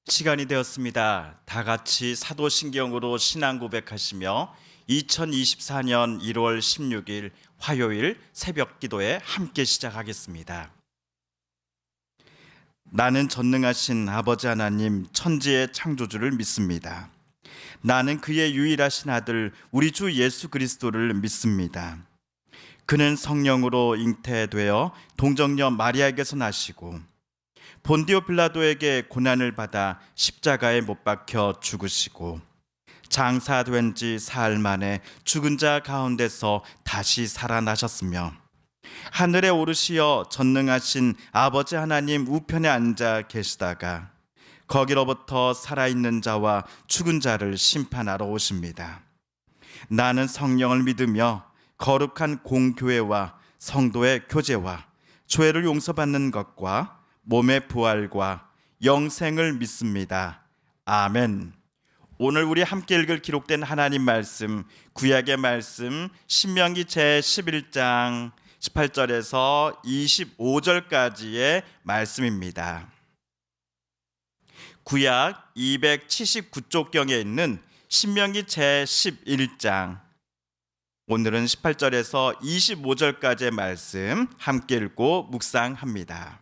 시간이 되었습니다. 다 같이 사도신경으로 신앙 고백하시며 2024년 1월 16일 화요일 새벽 기도에 함께 시작하겠습니다. 나는 전능하신 아버지 하나님 천지의 창조주를 믿습니다. 나는 그의 유일하신 아들 우리 주 예수 그리스도를 믿습니다. 그는 성령으로 잉태되어 동정녀 마리아에게서 나시고 본디오 빌라도에게 고난을 받아 십자가에 못 박혀 죽으시고 장사된 지 사흘 만에 죽은 자 가운데서 다시 살아나셨으며 하늘에 오르시어 전능하신 아버지 하나님 우편에 앉아 계시다가 거기로부터 살아있는 자와 죽은 자를 심판하러 오십니다. 나는 성령을 믿으며 거룩한 공교회와 성도의 교제와 죄를 용서받는 것과 몸의 부활과 영생을 믿습니다. 아멘. 오늘 우리 함께 읽을 기록된 하나님 말씀, 구약의 말씀 신명기 제11장 18절에서 25절까지의 말씀입니다. 구약 279쪽경에 있는 신명기 제11장, 오늘은 18절에서 25절까지의 말씀 함께 읽고 묵상합니다.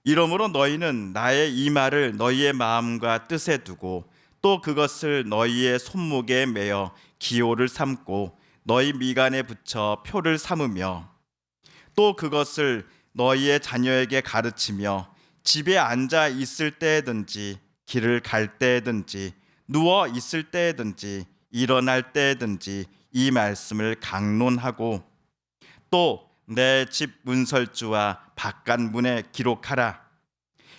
이러므로 너희는 나의 이 말을 너희의 마음과 뜻에 두고 또 그것을 너희의 손목에 매어 기호를 삼고 너희 미간에 붙여 표를 삼으며 또 그것을 너희의 자녀에게 가르치며 집에 앉아 있을 때든지 길을 갈 때든지 누워 있을 때든지 일어날 때든지 이 말씀을 강론하고 또 내 집 문설주와 바깥 문에 기록하라.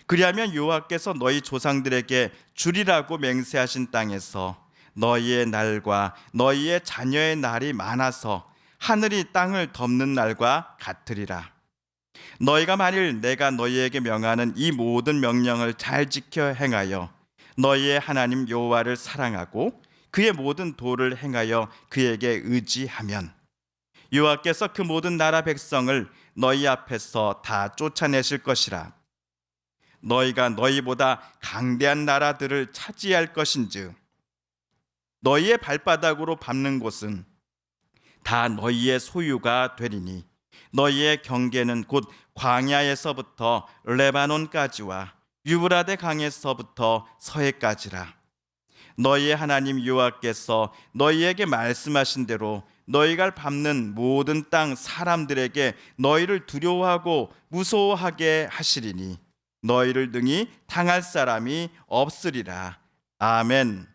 그리하면 여호와께서 너희 조상들에게 주리라고 맹세하신 땅에서 너희의 날과 너희의 자녀의 날이 많아서 하늘이 땅을 덮는 날과 같으리라. 너희가 만일 내가 너희에게 명하는 이 모든 명령을 잘 지켜 행하여 너희의 하나님 여호와를 사랑하고 그의 모든 도를 행하여 그에게 의지하면 여호와께서 그 모든 나라 백성을 너희 앞에서 다 쫓아내실 것이라. 너희가 너희보다 강대한 나라들을 차지할 것인즉 너희의 발바닥으로 밟는 곳은 다 너희의 소유가 되리니 너희의 경계는 곧 광야에서부터 레바논까지와 유브라데 강에서부터 서해까지라. 너희의 하나님 여호와께서 너희에게 말씀하신 대로 너희가 밟는 모든 땅 사람들에게 너희를 두려워하고 무서워하게 하시리니 너희를 능히 당할 사람이 없으리라. 아멘.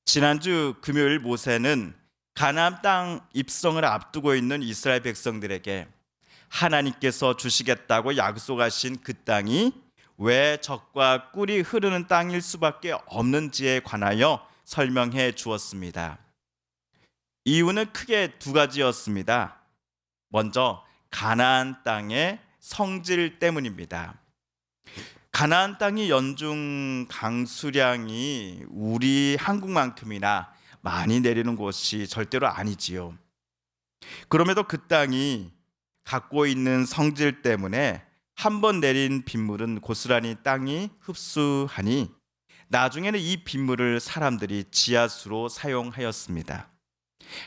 지난주 금요일 모세는 가나안 땅 입성을 앞두고 있는 이스라엘 백성들에게 하나님께서 주시겠다고 약속하신 그 땅이 왜 젖과 꿀이 흐르는 땅일 수밖에 없는지에 관하여 설명해 주었습니다. 이유는 크게 두 가지였습니다. 먼저 가나안 땅의 성질 때문입니다. 가나안 땅이 연중 강수량이 우리 한국만큼이나 많이 내리는 곳이 절대로 아니지요. 그럼에도 그 땅이 갖고 있는 성질 때문에 한 번 내린 빗물은 고스란히 땅이 흡수하니 나중에는 이 빗물을 사람들이 지하수로 사용하였습니다.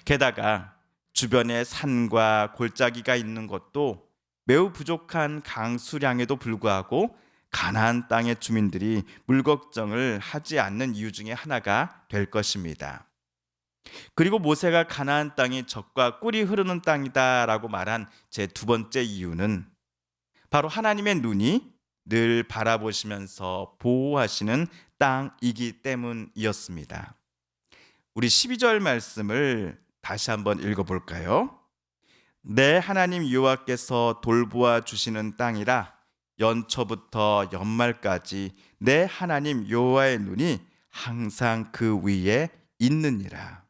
게다가 주변에 산과 골짜기가 있는 것도 매우 부족한 강수량에도 불구하고 가나안 땅의 주민들이 물 걱정을 하지 않는 이유 중에 하나가 될 것입니다. 그리고 모세가 가나안 땅이 젖과 꿀이 흐르는 땅이다라고 말한 제 두 번째 이유는 바로 하나님의 눈이 늘 바라보시면서 보호하시는 땅이기 때문이었습니다. 우리 12절 말씀을 다시 한번 읽어볼까요? 내 하나님 여호와께서 돌보아 주시는 땅이라 연초부터 연말까지 내 하나님 여호와의 눈이 항상 그 위에 있느니라.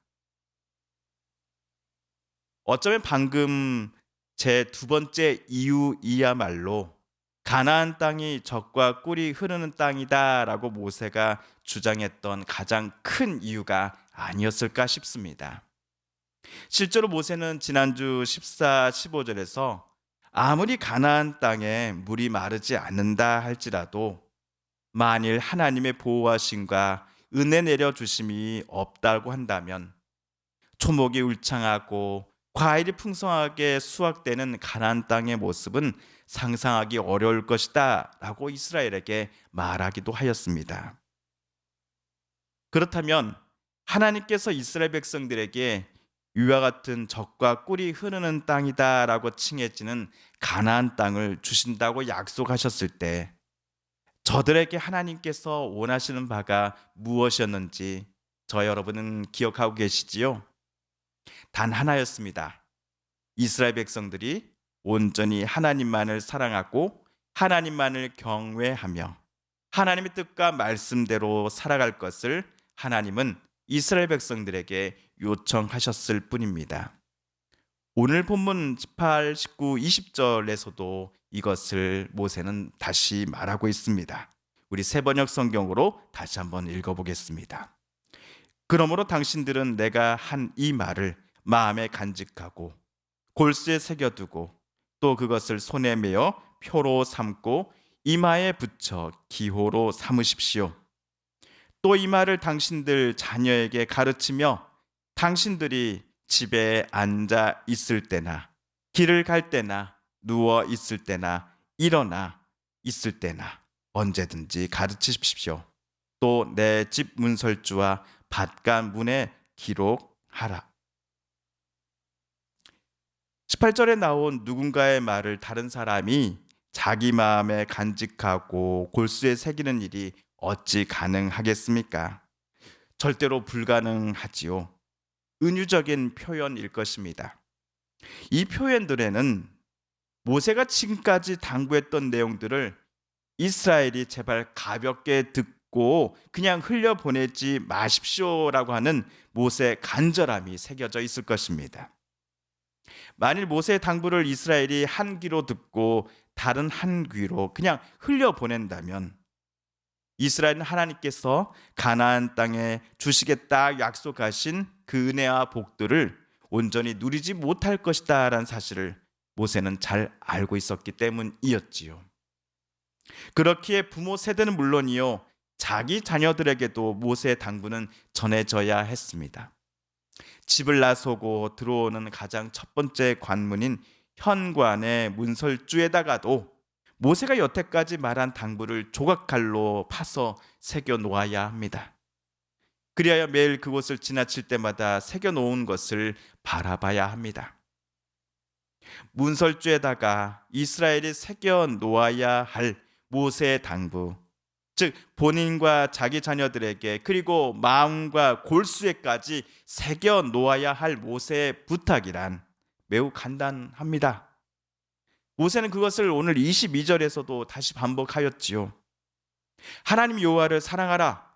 어쩌면 방금 제 두 번째 이유이야말로 가나안 땅이 젖과 꿀이 흐르는 땅이다라고 모세가 주장했던 가장 큰 이유가 아니었을까 싶습니다. 실제로 모세는 지난주 14, 15절에서 아무리 가나안 땅에 물이 마르지 않는다 할지라도 만일 하나님의 보호하심과 은혜 내려주심이 없다고 한다면 초목이 울창하고 과일이 풍성하게 수확되는 가나안 땅의 모습은 상상하기 어려울 것이다 라고 이스라엘에게 말하기도 하였습니다. 그렇다면 하나님께서 이스라엘 백성들에게 위와 같은 젖과 꿀이 흐르는 땅이다 라고 칭해지는 가나안 땅을 주신다고 약속하셨을 때 저들에게 하나님께서 원하시는 바가 무엇이었는지 저 여러분은 기억하고 계시지요? 단 하나였습니다. 이스라엘 백성들이 온전히 하나님만을 사랑하고 하나님만을 경외하며 하나님의 뜻과 말씀대로 살아갈 것을 하나님은 이스라엘 백성들에게 요청하셨을 뿐입니다. 오늘 본문 18, 19, 20절에서도 이것을 모세는 다시 말하고 있습니다. 우리 새번역 성경으로 다시 한번 읽어보겠습니다. 그러므로 당신들은 내가 한 이 말을 마음에 간직하고 골수에 새겨두고 또 그것을 손에 메어 표로 삼고 이마에 붙여 기호로 삼으십시오. 또 이 말을 당신들 자녀에게 가르치며 당신들이 집에 앉아 있을 때나 길을 갈 때나 누워 있을 때나 일어나 있을 때나 언제든지 가르치십시오. 또 내 집 문설주와 밭간 문에 기록하라. 18절에 나온 누군가의 말을 다른 사람이 자기 마음에 간직하고 골수에 새기는 일이 어찌 가능하겠습니까? 절대로 불가능하지요. 은유적인 표현일 것입니다. 이 표현들에는 모세가 지금까지 당부했던 내용들을 이스라엘이 제발 가볍게 듣고 그냥 흘려보내지 마십시오라고 하는 모세의 간절함이 새겨져 있을 것입니다. 만일 모세의 당부를 이스라엘이 한 귀로 듣고 다른 한 귀로 그냥 흘려보낸다면 이스라엘은 하나님께서 가나안 땅에 주시겠다 약속하신 그 은혜와 복들을 온전히 누리지 못할 것이다 라는 사실을 모세는 잘 알고 있었기 때문이었지요. 그렇기에 부모 세대는 물론이요 자기 자녀들에게도 모세의 당부는 전해져야 했습니다. 집을 나서고 들어오는 가장 첫 번째 관문인 현관의 문설주에다가도 모세가 여태까지 말한 당부를 조각칼로 파서 새겨 놓아야 합니다. 그리하여 매일 그곳을 지나칠 때마다 새겨 놓은 것을 바라봐야 합니다. 문설주에다가 이스라엘이 새겨 놓아야 할 모세의 당부, 즉 본인과 자기 자녀들에게 그리고 마음과 골수에까지 새겨 놓아야 할 모세의 부탁이란 매우 간단합니다. 모세는 그것을 오늘 22절에서도 다시 반복하였지요. 하나님 여호와를 사랑하라.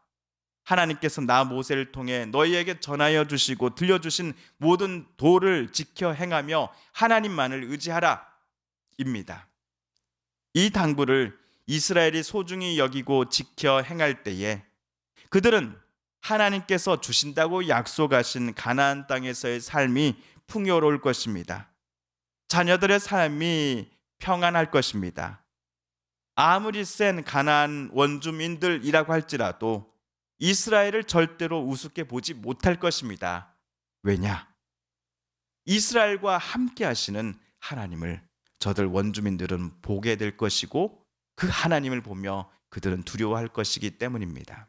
하나님께서 나 모세를 통해 너희에게 전하여 주시고 들려주신 모든 도를 지켜 행하며 하나님만을 의지하라 입니다. 이 당부를 이스라엘이 소중히 여기고 지켜 행할 때에 그들은 하나님께서 주신다고 약속하신 가나안 땅에서의 삶이 풍요로울 것입니다. 자녀들의 삶이 평안할 것입니다. 아무리 센 가나안 원주민들이라고 할지라도 이스라엘을 절대로 우습게 보지 못할 것입니다. 왜냐? 이스라엘과 함께 하시는 하나님을 저들 원주민들은 보게 될 것이고 그 하나님을 보며 그들은 두려워할 것이기 때문입니다.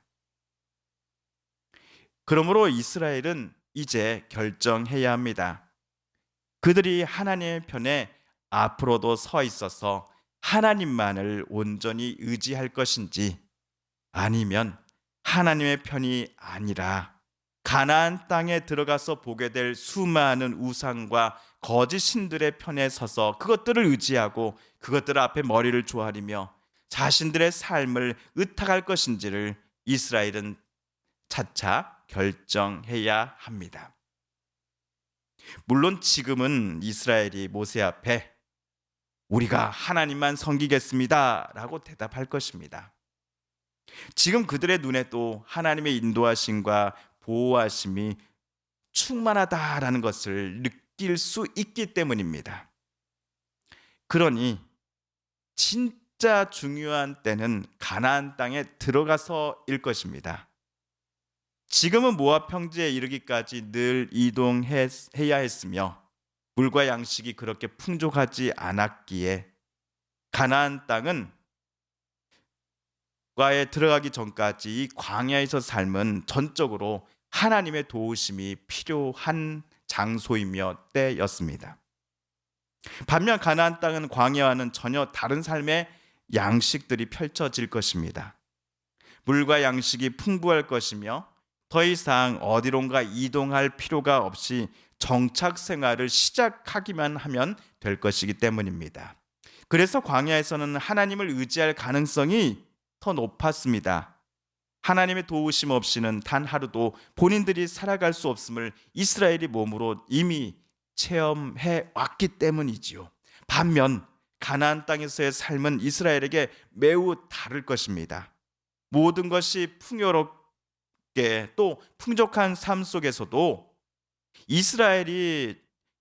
그러므로 이스라엘은 이제 결정해야 합니다. 그들이 하나님의 편에 앞으로도 서 있어서 하나님만을 온전히 의지할 것인지 아니면 하나님의 편이 아니라 가나안 땅에 들어가서 보게 될 수많은 우상과 거짓 신들의 편에 서서 그것들을 의지하고 그것들 앞에 머리를 조아리며 자신들의 삶을 의탁할 것인지를 이스라엘은 차차 결정해야 합니다. 물론 지금은 이스라엘이 모세 앞에 우리가 하나님만 섬기겠습니다 라고 대답할 것입니다. 지금 그들의 눈에도 하나님의 인도하심과 보호하심이 충만하다라는 것을 느낄 수 있기 때문입니다. 그러니 진짜 중요한 때는 가나안 땅에 들어가서일 것입니다. 지금은 모압 평지에 이르기까지 늘 이동해야 했으며 물과 양식이 그렇게 풍족하지 않았기에 가나안 땅은 과에 들어가기 전까지 이 광야에서 삶은 전적으로 하나님의 도우심이 필요한 장소이며 때였습니다. 반면 가나안 땅은 광야와는 전혀 다른 삶의 양식들이 펼쳐질 것입니다. 물과 양식이 풍부할 것이며 더 이상 어디론가 이동할 필요가 없이 정착 생활을 시작하기만 하면 될 것이기 때문입니다. 그래서 광야에서는 하나님을 의지할 가능성이 더 높았습니다. 하나님의 도우심 없이는 단 하루도 본인들이 살아갈 수 없음을 이스라엘이 몸으로 이미 체험해 왔기 때문이지요. 반면 가나안 땅에서의 삶은 이스라엘에게 매우 다를 것입니다. 모든 것이 풍요롭게 또 풍족한 삶 속에서도 이스라엘이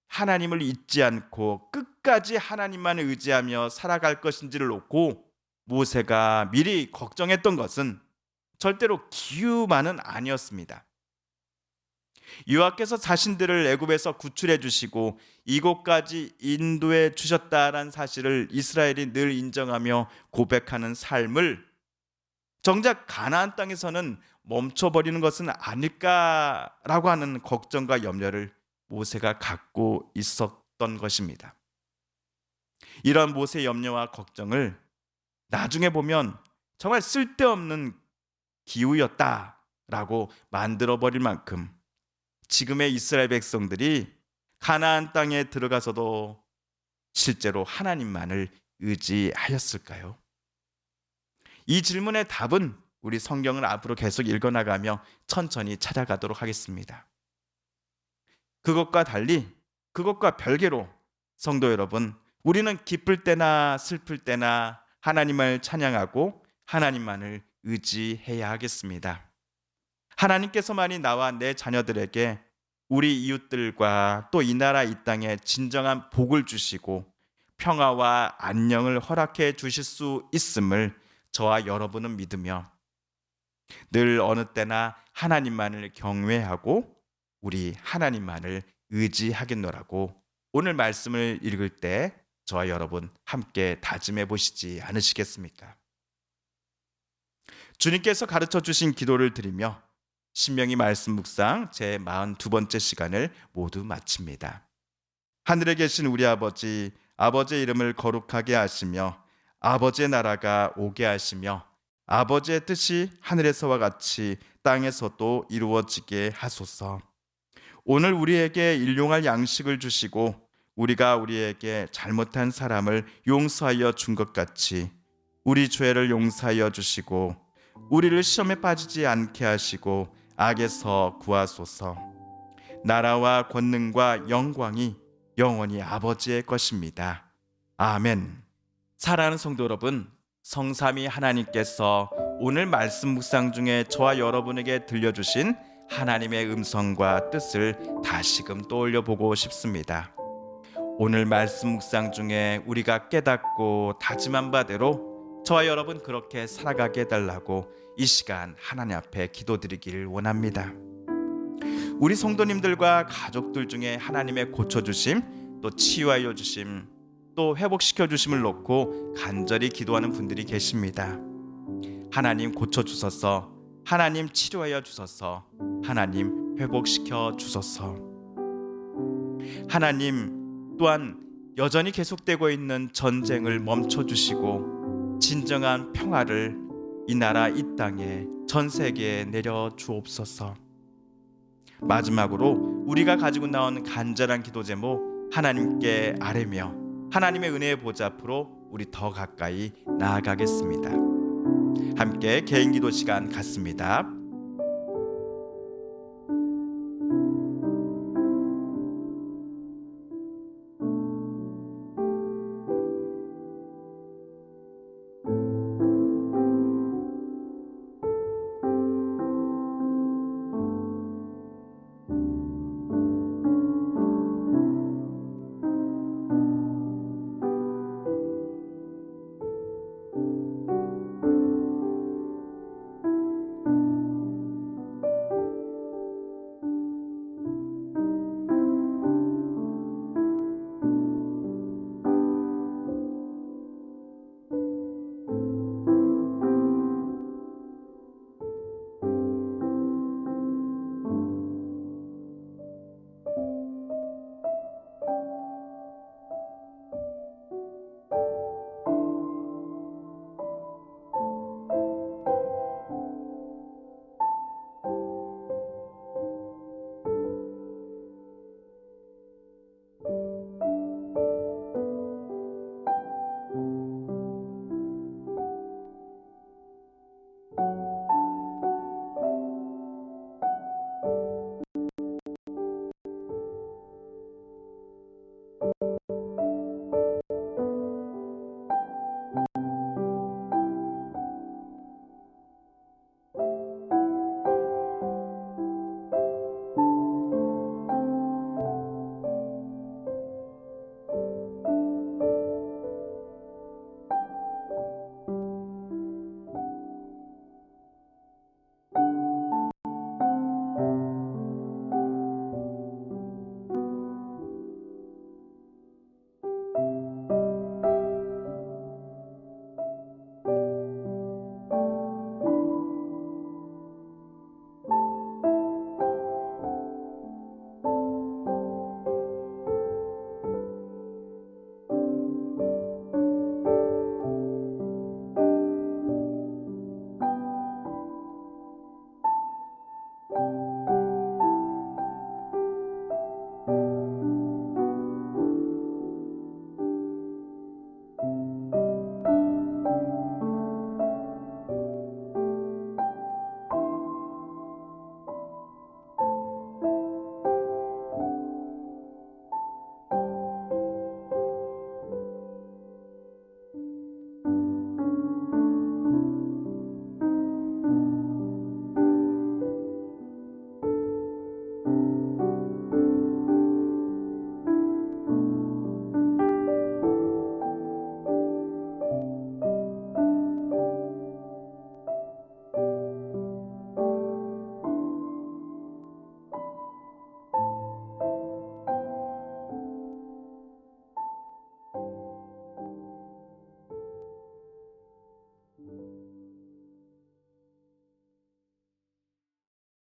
하나님을 잊지 않고 끝까지 하나님만 의지하며 살아갈 것인지를 놓고 모세가 미리 걱정했던 것은 절대로 기후만은 아니었습니다. 여호와께서 자신들을 애굽에서 구출해 주시고 이곳까지 인도해 주셨다라는 사실을 이스라엘이 늘 인정하며 고백하는 삶을 정작 가나안 땅에서는 멈춰버리는 것은 아닐까라고 하는 걱정과 염려를 모세가 갖고 있었던 것입니다. 이런 모세의 염려와 걱정을 나중에 보면 정말 쓸데없는 기후였다라고 만들어버릴 만큼 지금의 이스라엘 백성들이 가나안 땅에 들어가서도 실제로 하나님만을 의지하였을까요? 이 질문의 답은 우리 성경을 앞으로 계속 읽어나가며 천천히 찾아가도록 하겠습니다. 그것과 달리, 그것과 별개로 성도 여러분, 우리는 기쁠 때나 슬플 때나 하나님을 찬양하고 하나님만을 의지해야 하겠습니다. 하나님께서만이 나와 내 자녀들에게 우리 이웃들과 또 이 나라 이 땅에 진정한 복을 주시고 평화와 안녕을 허락해 주실 수 있음을 저와 여러분은 믿으며 늘 어느 때나 하나님만을 경외하고 우리 하나님만을 의지하겠노라고 오늘 말씀을 읽을 때 저와 여러분 함께 다짐해 보시지 않으시겠습니까? 주님께서 가르쳐 주신 기도를 드리며 신명기 말씀 묵상 제 42번째 시간을 모두 마칩니다. 하늘에 계신 우리 아버지, 아버지의 이름을 거룩하게 하시며 아버지의 나라가 오게 하시며 아버지의 뜻이 하늘에서와 같이 땅에서도 이루어지게 하소서. 오늘 우리에게 일용할 양식을 주시고 우리가 우리에게 잘못한 사람을 용서하여 준 것 같이 우리 죄를 용서하여 주시고 우리를 시험에 빠지지 않게 하시고 악에서 구하소서. 나라와 권능과 영광이 영원히 아버지의 것입니다. 아멘. 사랑하는 성도 여러분, 성삼위 하나님께서 오늘 말씀 묵상 중에 저와 여러분에게 들려주신 하나님의 음성과 뜻을 다시금 떠올려 보고 싶습니다. 오늘 말씀 묵상 중에 우리가 깨닫고 다짐한 바대로 저와 여러분 그렇게 살아가게 해달라고 이 시간 하나님 앞에 기도드리기를 원합니다. 우리 성도님들과 가족들 중에 하나님의 고쳐주심, 또 치유하여 주심, 또 회복시켜 주심을 놓고 간절히 기도하는 분들이 계십니다. 하나님 고쳐주소서, 하나님 치료하여 주소서, 하나님 회복시켜 주소서. 하나님 또한 여전히 계속되고 있는 전쟁을 멈춰주시고 진정한 평화를 이 나라 이 땅에 전 세계에 내려 주옵소서. 마지막으로 우리가 가지고 나온 간절한 기도 제목 하나님께 아뢰며 하나님의 은혜의 보좌 앞으로 우리 더 가까이 나아가겠습니다. 함께 개인 기도 시간 갖습니다.